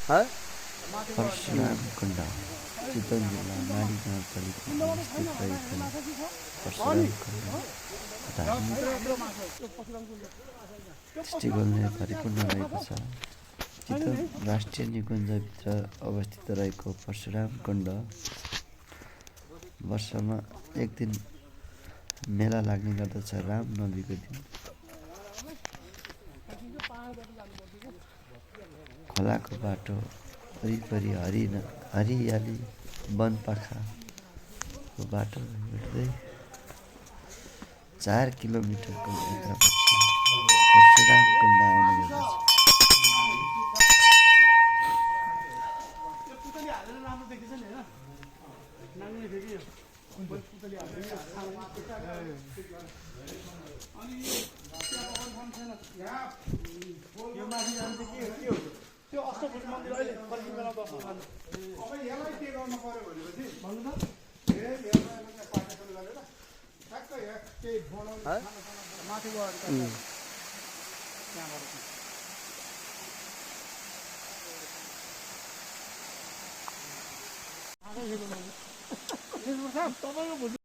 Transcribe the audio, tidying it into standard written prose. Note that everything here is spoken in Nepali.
परशुरामकुण्ड चितवन जिल्ला माडी गाउँपालिकामा स्थित रहेको परशुरामकुण्ड धार्मिक दृष्टिकोणले परिपूर्ण रहेको छ। चितवन राष्ट्रिय निकुञ्जभित्र अवस्थित रहेको परशुरामकुण्ड वर्षमा एक दिन मेला लाग्ने गर्दछ। राम नवमीको दिन खोलाको बाटो वरिपरि हरियाली वनपाखाको बाटो हिँड्दै 4 किलोमिटरको यात्रापछि परशुरामकुण्ड आउने गर्दछ।